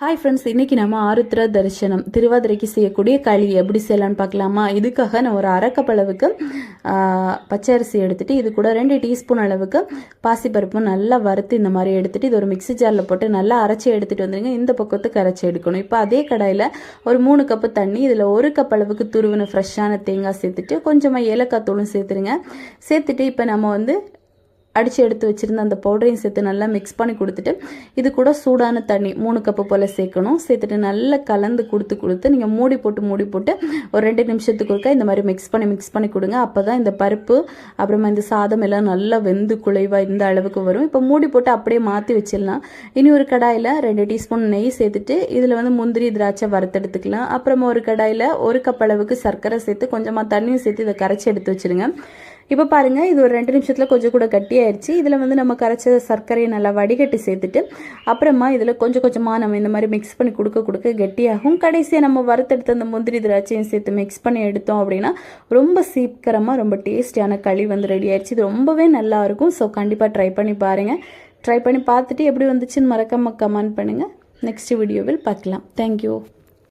Hi friends, இன்றைக்கி நம்ம ஆருத்ரா தரிசனம் திருவாதிரைக்கு செய்யக்கூடிய களி எப்படி செய்யலான்னு பார்க்கலாமா. இதுக்காக நான் ஒரு அரைக்கப் அளவுக்கு பச்சரிசி எடுத்துகிட்டு இது கூட 2 டீஸ்பூன் அளவுக்கு பாசிப்பருப்பு நல்லா வறுத்து இந்த மாதிரி எடுத்துகிட்டு இது ஒரு மிக்ஸி ஜாரில் போட்டு நல்லா அரைச்சி எடுத்துகிட்டு வந்துடுங்க. இந்த பக்கத்துக்கு அரைச்சி எடுக்கணும். இப்போ அதே கடாயில் ஒரு 3 கப்பு தண்ணி, இதில் 1 கப் அளவுக்கு துருவின ஃப்ரெஷ்ஷான தேங்காய் சேர்த்துட்டு கொஞ்சமாக ஏலக்காய் தூளும் சேர்த்துருங்க. சேர்த்துட்டு இப்போ நம்ம அடித்து எடுத்து வச்சுருந்த அந்த பவுடரையும் சேர்த்து நல்லா மிக்ஸ் பண்ணி கொடுத்துட்டு இது கூட சூடான தண்ணி 3 கப்பு போல் சேர்க்கணும். சேர்த்துட்டு நல்லா கலந்து கொடுத்து நீங்கள் மூடி போட்டு ஒரு 2 நிமிஷத்துக்கு ஒருக்கா இந்த மாதிரி மிக்ஸ் பண்ணி கொடுங்க. அப்போ தான் இந்த பருப்பு அப்புறமா இந்த சாதம் எல்லாம் நல்லா வெந்து குழைவாக இந்த அளவுக்கு வரும். இப்போ மூடி போட்டு அப்படியே மாற்றி வச்சிடலாம். இனி ஒரு கடாயில் 2 டீஸ்பூன் நெய் சேர்த்துட்டு இதில் முந்திரி திராட்சை வறுத்தெடுத்துக்கலாம். அப்புறமா ஒரு கடாயில் 1 கப் அளவுக்கு சர்க்கரை சேர்த்து கொஞ்சமாக தண்ணியும் சேர்த்து இதை கரைச்சி எடுத்து வச்சுருங்க. இப்போ பாருங்கள், இது ஒரு 2 நிமிஷத்தில் கொஞ்சம் கூட கட்டியாயிருச்சு. இதில் நம்ம கரைச்ச சர்க்கரையை நல்லா வடிகட்டி சேர்த்துட்டு அப்புறமா இதில் கொஞ்சமாக நம்ம இந்த மாதிரி மிக்ஸ் பண்ணி கொடுக்க கெட்டியாகும். கடைசியாக நம்ம வறுத்தெடுத்த அந்த முந்திரி திராட்சையும் சேர்த்து மிக்ஸ் பண்ணி எடுத்தோம் அப்படின்னா ரொம்ப சீக்கிரமாக ரொம்ப டேஸ்டியான களி ரெடி ஆயிடுச்சு. இது ரொம்பவே நல்லாயிருக்கும். ஸோ கண்டிப்பாக ட்ரை பண்ணி பாருங்கள். ட்ரை பண்ணி பார்த்துட்டு எப்படி வந்துச்சுன்னு மறக்காமல் கமெண்ட் பண்ணுங்கள். நெக்ஸ்ட் வீடியோவில் பார்க்கலாம். தேங்க்யூ.